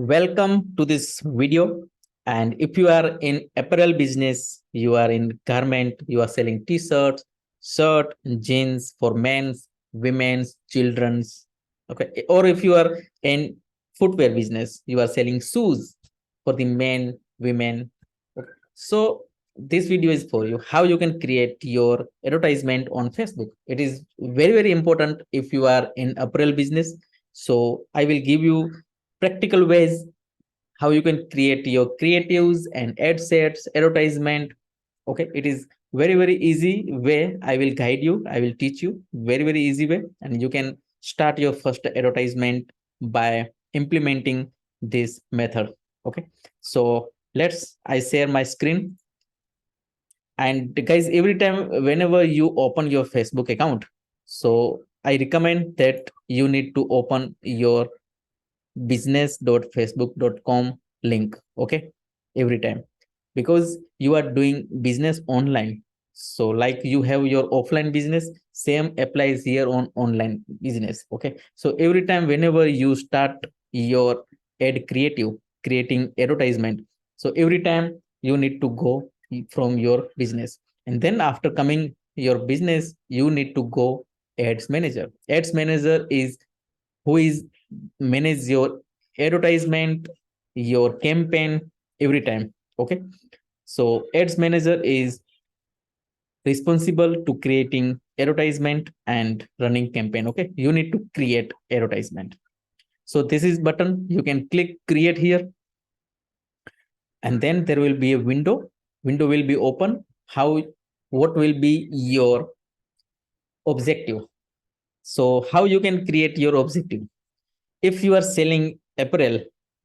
Welcome to this video. And if you are in apparel business, you are in garment, you are selling t-shirts, shirt, jeans for men's, women's, children's. Okay. Or if you are in footwear business, you are selling shoes for the men, women. Okay. So this video is for you how you can create your advertisement on Facebook. It is very, very important if you are in apparel business. So I will give you practical ways how you can create your creatives and ad sets advertisement. Okay, it is very, very easy way. I will guide you, I will teach you very, very easy way, and you can start your first advertisement by implementing this method. Okay, so let's I share my screen. And guys, every time whenever you open your Facebook account, so I recommend that you need to open your business.facebook.com link. Okay, every time, because you are doing business online. So like you have your offline business, same applies here on online business. Okay, so every time whenever you start your ad creative, creating advertisement, so every time you need to go from your business, and then after coming your business you need to go ads manager is who is manage your advertisement, your campaign every time. Okay, so ads manager is responsible to creating advertisement and running campaign. Okay, you need to create advertisement. So this is button, you can click create here, and then there will be a window will be open. How, what will be your objective? So how you can create your objective? If you are selling apparel,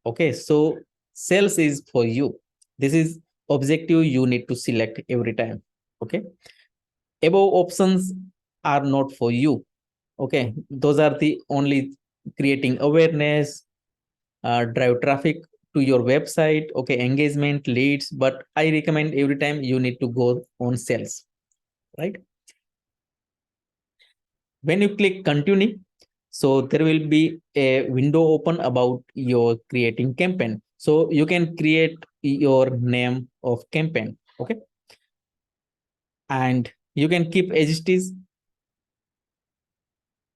okay, so sales is for you. This is objective you need to select every time. Okay, above options are not for you. Okay, those are the only creating awareness, drive traffic to your website, okay, engagement, leads, but I recommend every time you need to go on sales, right? When you click continue, so there will be a window open about your creating campaign. So you can create your name of campaign. Okay, and you can keep as it is.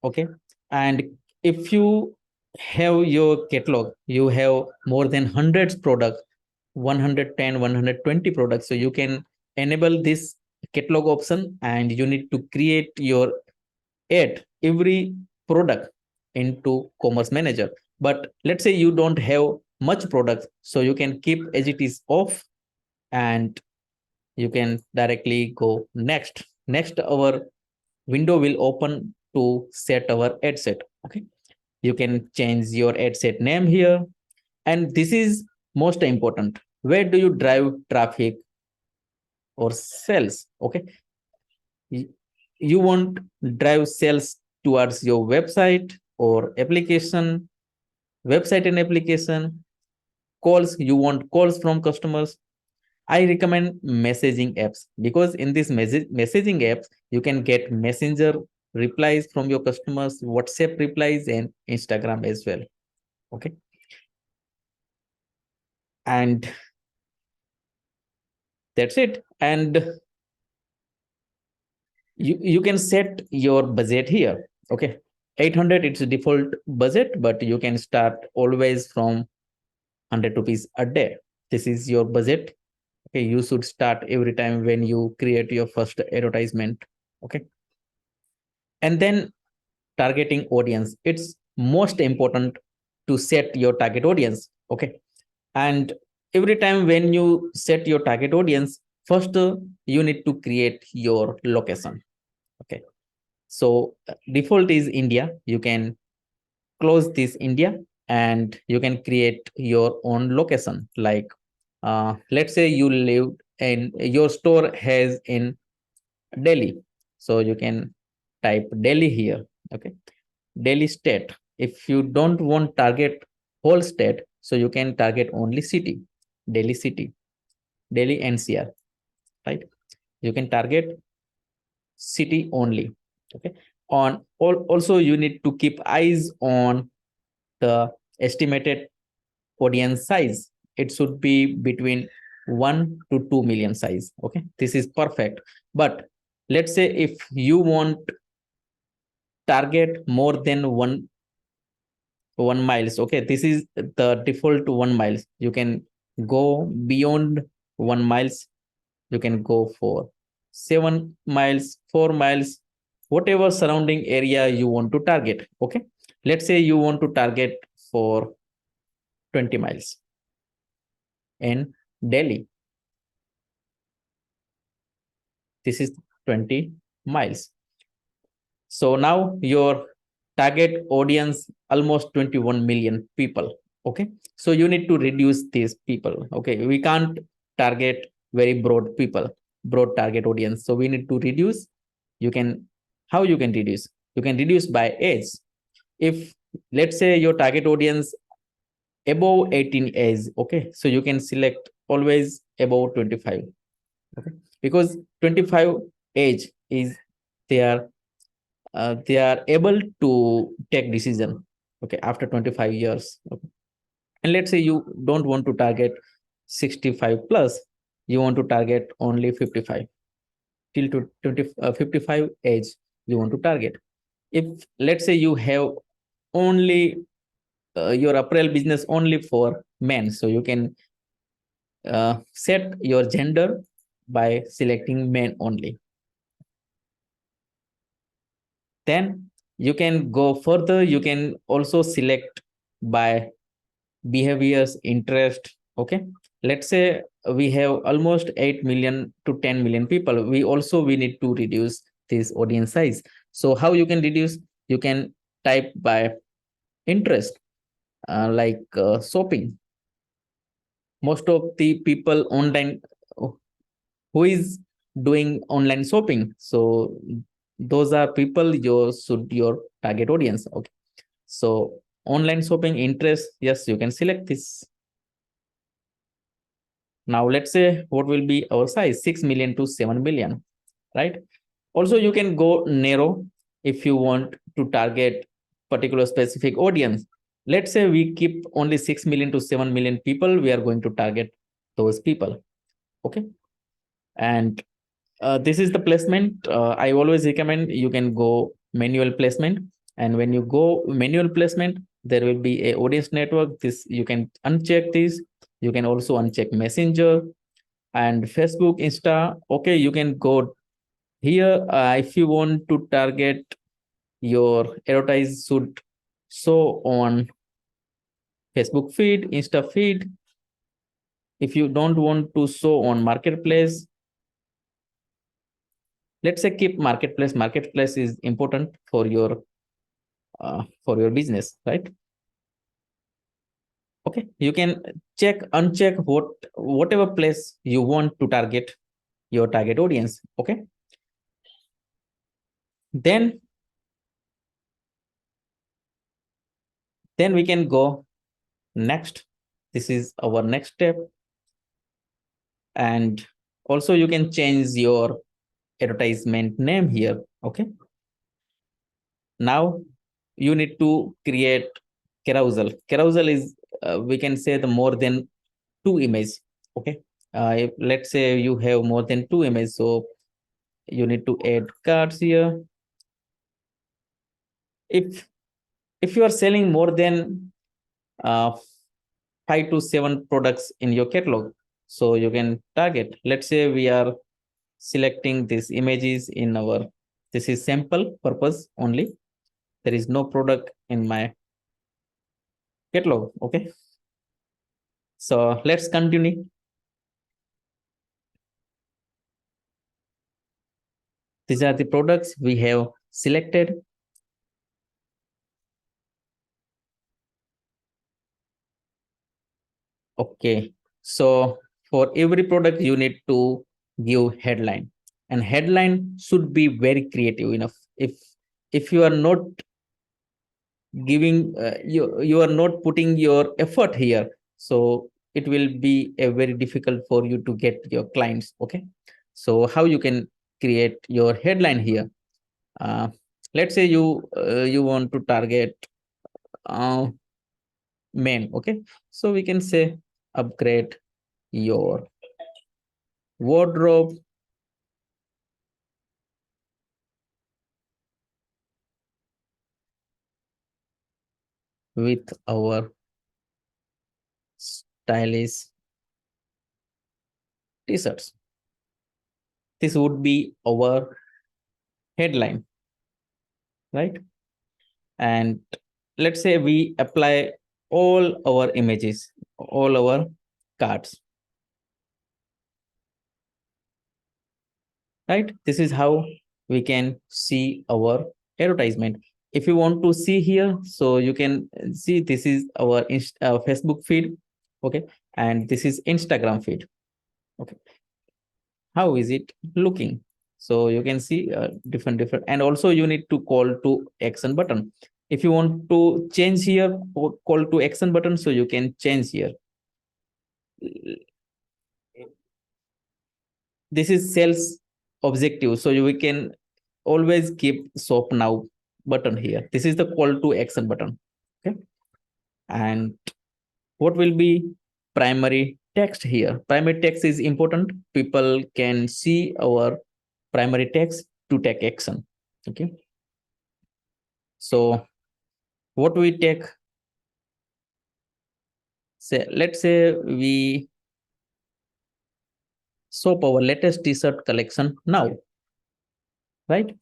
Okay, and if you have your catalog, you have more than hundreds products, 110, 120 products, so you can enable this catalog option, and you need to create your add every product into commerce manager. But let's say you don't have much products, so you can keep as it is off, and you can directly go next. Our window will open to set our ad set. Okay, you can change your ad set name here, and this is most important. Where do you drive traffic or sales? Okay, you want drive sales towards your website or application, website and application, calls, you want calls from customers. I recommend messaging apps, because in this messaging apps you can get messenger replies from your customers, WhatsApp replies, and Instagram as well. Okay, and that's it. And you can set your budget here. Okay, 800 it's a default budget, but you can start always from 100 rupees a day. This is your budget. Okay, you should start every time when you create your first advertisement. Okay, and then targeting audience, it's most important to set your target audience. Okay, and every time when you set your target audience, first you need to create your location. Okay, so default is India. You can close this India, and you can create your own location. Like let's say you live in, your store has in Delhi, so you can type Delhi here. Okay, Delhi state. If you don't want target whole state, so you can target only city, Delhi city, Delhi NCR, right? You can target city only. Okay, on also you need to keep eyes on the estimated audience size, it should be between 1 to 2 million size. Okay, this is perfect. But let's say if you want target more than 1 miles, okay, this is the default 1 miles. You can go beyond 1 miles. You can go for 7 miles, 4 miles, whatever surrounding area you want to target. Okay, let's say you want to target for 20 miles in Delhi. This is 20 miles. So now your target audience almost 21 million people. Okay, so you need to reduce these people. Okay, we can't target very broad people, broad target audience. So we need to reduce. You can, how you can reduce? You can reduce by age. If let's say your target audience above 18 age, okay, so you can select always above 25. Okay, because 25 age is their they are able to take decision, okay, after 25 years. Okay. And let's say you don't want to target 65 plus, you want to target only 55 till to 55 age you want to target. If let's say you have only your apparel business only for men, so you can set your gender by selecting men only. Then you can go further. You can also select by behaviors, interest. Okay, let's say we have almost 8 million to 10 million people. We need to reduce this audience size. So how you can reduce? You can type by interest, like shopping. Most of the people online who is doing online shopping, so those are people your target audience. Okay, so online shopping interest, yes, you can select this. Now let's say what will be our size, 6 million to 7 million, right? Also you can go narrow if you want to target particular specific audience. Let's say we keep only 6 million to 7 million people, we are going to target those people. Okay, and this is the placement. I always recommend you can go manual placement, and when you go manual placement, there will be a audience network. This you can uncheck this. You can also uncheck messenger and Facebook, Insta. Okay, you can go here. If you want to target your advertise should show on Facebook feed, Insta feed. If you don't want to show on marketplace, let's say keep marketplace. Marketplace is important for your business, right? Okay, you can check uncheck whatever place you want to target your target audience. Okay, then we can go next. This is our next step. And also you can change your advertisement name here. Okay, now you need to create carousel is we can say the more than two images. Okay, if, let's say you have more than two images, so you need to add cards here. If you are selling more than 5 to 7 products in your catalog, so you can target. Let's say we are selecting these images in our, this is sample purpose only, there is no product in my catalog. Okay, so let's continue. These are the products we have selected. Okay, so for every product you need to give headline, and headline should be very creative enough. If you are not giving you are not putting your effort here, so it will be a very difficult for you to get your clients. Okay, so how you can create your headline here? uh, let's say you want to target uh, main. Okay, so we can say upgrade your wardrobe with our stylish t-shirts. This would be our headline, right? And let's say we apply all our images, all our cards, right? This is how we can see our advertisement. If you want to see here, so you can see this is our Facebook feed, okay, and this is Instagram feed, okay. How is it looking? So you can see different, and also you need to call to action button. If you want to change here, call to action button, so you can change here. This is sales objective, so we can always keep shop now button here. This is the call to action button, okay. And what will be primary text here? Primary text is important. People can see our primary text to take action, okay. So what we take, say, let's say we shop our latest t-shirt collection now, right?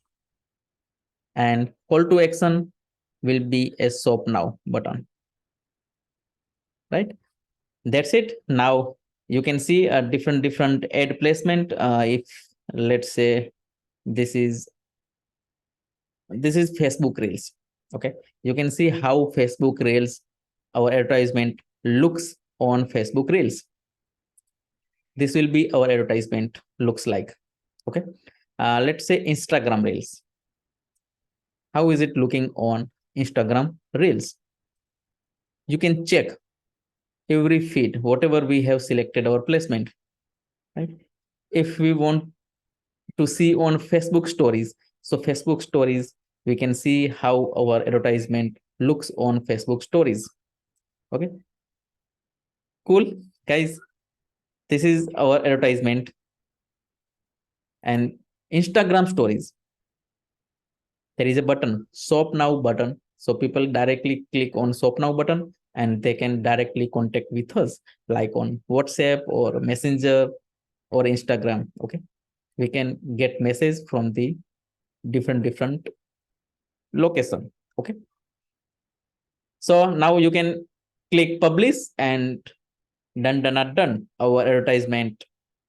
And call to action will be a shop now button, right? That's it. Now you can see a different ad placement. If let's say this is Facebook Reels, okay, you can see how Facebook Reels, our advertisement looks on Facebook Reels. This will be our advertisement looks like, okay. Let's say Instagram Reels. How is it looking on Instagram Reels? You can check every feed, whatever we have selected our placement, right? If we want to see on Facebook stories, so Facebook stories, we can see how our advertisement looks on Facebook stories, okay. Cool, guys. This is our advertisement. And Instagram stories, there is a button, shop now button, so people directly click on shop now button and they can directly contact with us, like on WhatsApp or Messenger or Instagram, okay. We can get message from the different location, okay. So now you can click publish and done our advertisement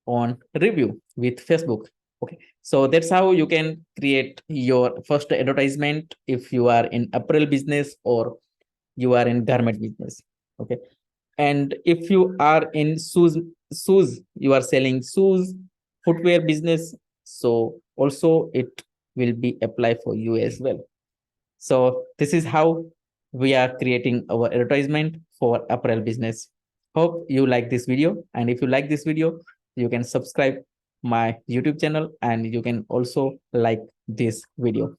on review with Facebook, okay. So that's how you can create your first advertisement if you are in apparel business or you are in garment business, okay. And if you are in shoes, you are selling shoes, footwear business, so also it will be applied for you as well. So this is how we are creating our advertisement for apparel business. Hope you like this video, and if you like this video, you can subscribe my YouTube channel and you can also like this video.